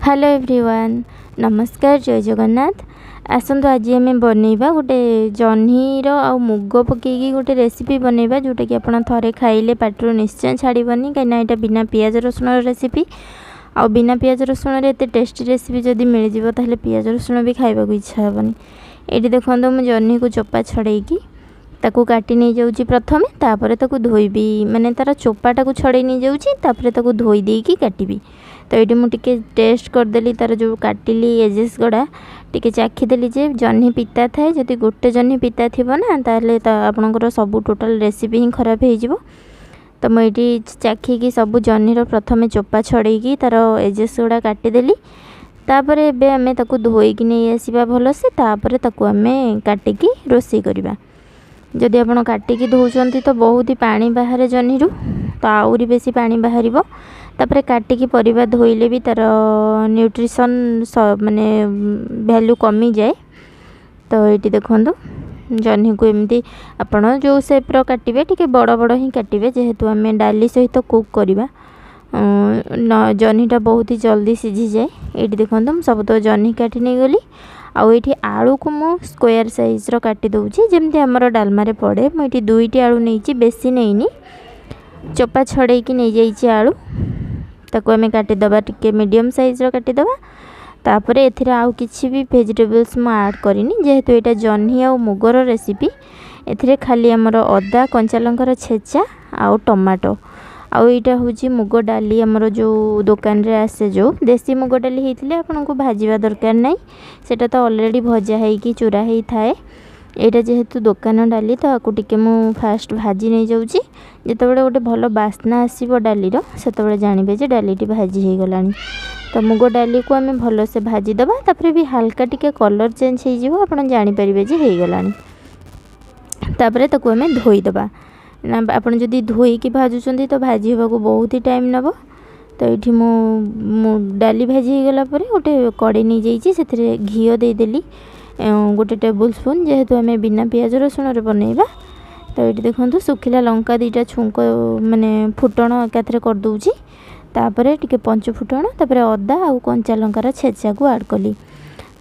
Hello everyone, नमस्कार, जय जगन्नाथ। आसतु आज आम बनइबा गोटे जह्नीर आ मुग पकईकी गोटे रेसिपी बनइबा जोटा कि आप थे खाइले पाटिरू निश्चय छाड़बनी कहीं यहाँ बिना पियाज रसुण रेसिपी आ बिना पियाज रसुण एत टेस्टी रेसिपी जब मिल जाए ताहले पियाज रसुण भी खाइबा इच्छा हेनी। ये देखो मुझे जह्नी को चोपा छड़ेकी ताकू काटी नहीं जाऊँगी प्रथमे, तापर ताकू धोईबी माने तार चोपाटा को छड़े नहीं जाऊँगी, तापर ताकू धोई देकी काटिबी। तो ये मुझे टेस्ट करदेली तार जो काटिली एजेस गुड़ा टी चाखीदेली जे जह्नी पिता थाए, जदि गोटे जह्नी पिता थी ना ताहले आपणकर सब टोटाल रेसिपी ही खराब हो। तो मुझे चाखिकी सब जह्नीर प्रथमे चोपा छड़ेकी तार एजेस गुड़ा काटिदेली। तापर एबे आमे ताकू धोईकी नहीं आसीबा भलसे, तापर ताकू आमे काटिकी रोषेई करबा। जदि आप काटिकी धोउछंती तो बहुत ही पानी बाहर जह्नीरू, तो आउरी बेसी पानी बाहर। तापर काटिकी परिबा धोइले भी तार न्यूट्रिशन माने वैल्यू कमी जाए। तो ये देखो जह्नी को एमती आपण जो शेप रो काटिबे टिके बड़ बड़ ही काटिबे, जेहेतु आमे डाली सहित कुक करबा। जह्नीटा बहुत ही जल्दी सीझी जाए। ये देखो सब तो जह्नी काटी नहीं गली। आउठी आलू को मु स्क्वायर साइज रो काटी दउची, जेमती हमर डालमा रे पड़े। मुझे दुईटी आलू नहीं, बेसी नहीं, चोपा छड़े की नहीं जाइए आलू, ताको आमे काटिदेबा टिके मीडियम साइज रो काटिदेबा। तापर एथिरे आउ किछि भी वेजिटेबल्स मु ऐड करिनी, जेहेतु एटा जह्नी आ मुगर रेसिपी। एथिरे खाली हमर अदा कंचा लंकार छेचा आ टमाटो आउ एटा होची मुग डाली हमर जो दुकान रे आसे, जो देसी मुग डाली हेतिले आपन को भाजीवा दरकार नाही, सेटा तो ऑलरेडी भजा है कि चूरा हे थाए। एटा जेहेतु दुकान डाली तो आकु टिके मु फास्ट भाजी नहीं जाउची। जेतेबेले गोटे भल बास्ना आसीबो डाली रो, सेतेबेले जानिबे जे डालीटी भाजी हे गलानी। तो मुग डाली को आमे भल से भाजी दबा, तापर भी हल्का टिके कलर चेंज हे जिवो, आपन जानि परिबे जे हे गलानी। तापर ताकू आमे धोई दबा ना, आपन जदि धोईकी भाजुचंती तो भाजी होबा को बहुत ही टाइम नबो। तो ये मु डाली भाजी हो गला परे गोटे कड़े नहीं जाइए, से घी दे देली गोटे टेबुल स्पून, जेहेतु आमे बिना पियाज रसुण रे बनइबा। तो ये देखो सुखिला लंका दीटा छुंक माने फुटण एकाथरे कर दूची। तापर टिके पंच फुटण, तापर अदा आ कंचा लंकार छेचा को ऐड कली।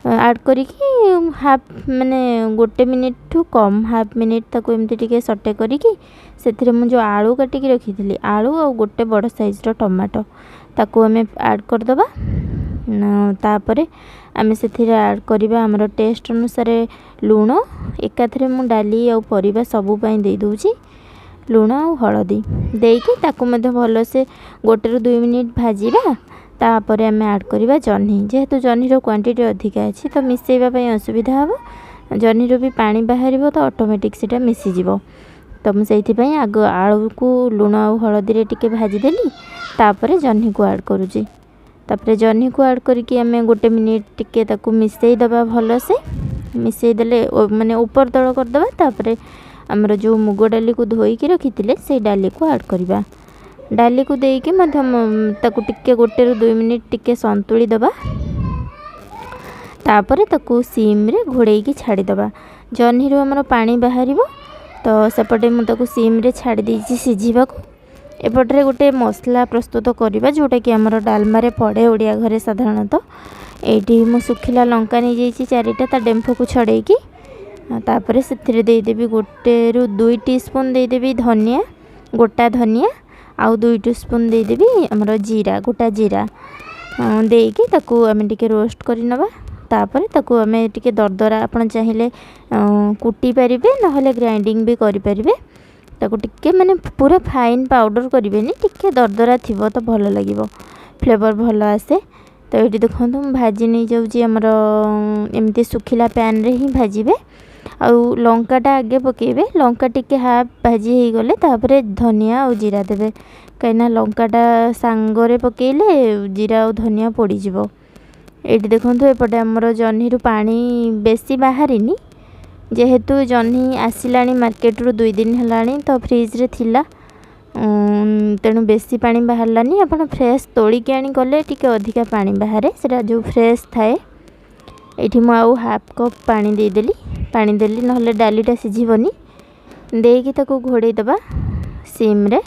ऐड करिकी हाफ माने गोटे मिनिट ठू कम हाफ मिनिट ताको एमती टिके सटे करिकी सेथिरे मु जो आलू काटिकी रखीथी, आलू आ गोटे बड़ साइज रो टमाटो ताको आमे ऐड कर दबा। तापर आमे सेथिरे ऐड करिबा हमर टेस्ट अनुसार लूण। एकाथरे मु डाली आ परिबा सबु पई दे दोची लूण आ हळदी देकी ताको मध्ये भलो से गोटे रो 2 मिनिट भाजीबा। तापर आमे ऐड करिबा जह्नी, जेहेतु जह्नी रो क्वांटिटी अधिका अछि तो मिसेइबा पई असुविधा हबो। जह्नी रो भी पानी बाहरिबो तो ऑटोमेटिक सेटा मिसी जिवो। तो मु सेइथि पई आगो आलू को लूण आ हळदी रे टिके भाजी देली, तापर जह्नी को ऐड करूची। तापर जह्नी को ऐड करिकी आमे गोटे मिनिट टिके ताकू मिसेई दबा भलो से। मिसेई देले माने ऊपर तळ कर दबा। तापर हमर जो मुग डाली को धोईकी रखिथिले से डाली को ऐड करिबा। डाली को देकी ताकू टिके गोटे रो 2 मिनिट टिके संतुली दबा। तापर ताकू सीम रे घोड़ेकी छाड़ी दबा। जह्नी रो हमर पानी बाहरिबो, तो सेपटे मु ताकू सीम रे छाड़ी देछि सिझिबा को। एपटरे गोटे मसला प्रस्तुत करिबा जोटा कि हमर डालमा रे पड़े ओडिया घरे साधारणतः। एठी मु सुखिला लंका नहीं जाइछि 4टा, ता डेम्फो को छड़ेकी। तापर सेथिरे दे देबी गोटे रो 2 टीस्पून दे देबी धनिया, गोटा धनिया आउ 2 टीस्पून दे देबी हमर जीरा, गोटा जीरा देकी ताकू आमे टिके रोस्ट करि नबा। तापर ताकू आमे टिके दरदरा आपण चाहिले कुटी परिबे, नहले ग्राइंडिंग भी करि परिबे। ताकू टिके माने पूरा फाइन पाउडर करिबेनी, टिके दरदरा थिबो तो भलो लागिबो, फ्लेवर भलो आसे। तो ये देखो भाजी नहीं जाउची हमर एमती सुखिला पैन रे ही भाजीबे। आउ लंकाटा आगे पकेबे, लंका टिके हाफ भाजी हो गले तापर धनिया और जीरा देबे, कहीं लंकाटा सांगरे पकेले जीरा और धनिया पोड़ी जिवो। ये देखो एपटे हमर जह्नी रू पानी बेसी बाहरिनी, जेहेतु जह्नी आसिलानी मार्केट रू 2 दिन हलानी, तो फ्रिज रे थिला तेणु बेसी पानी बाहरलानी। आपण फ्रेश तोड़िकी आनी कले टिके अधिका पानी बाहरे, सेटा जो फ्रेश थाए। एठी मु आउ हाफ कप पानी दे देली, पानी देली नहले डालीटा सिझिबनी। देकी ताको घोड़े दबा सीम रे।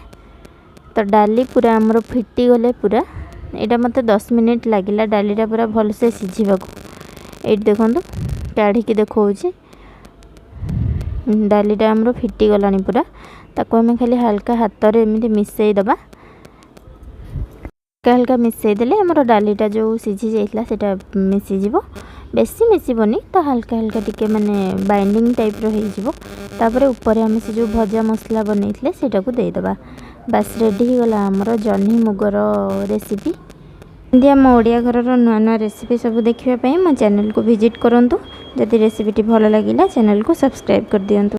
तो डाली पूरा हमर फिटी गले पूरा एटा मते 10 मिनिट लागिला डालीटा पूरा भल से सिझिबाकू। एट देखंतु काढ़ी की देखौछि डालीटा हमरो फिटी गलानी पूरा। ताको हमें खाली हल्का हाथ रे एमिति मिसई दबा। हल्का मिसई देले हमरो डालीटा जो सिझी जाइतला सेटा मिसि जिवो। बेसी मिसिबनी तो हल्का हल्का टिके माने बाइंडिंग टाइप रो हे जिवो। तापरे ऊपर हम से जो भजा मसला बनैतले सेटा को दे दबा। बस रेडी हो गला हमरो जन्ही मुगर रेसिपी। एमती आम ओडिया घर नुआ नुआ रेसिपी सब देखिबा पई मो चैनल को विजिट करंतु। जदि रेसिपीटी भल लागिला चैनल को सब्सक्राइब कर दियंतु।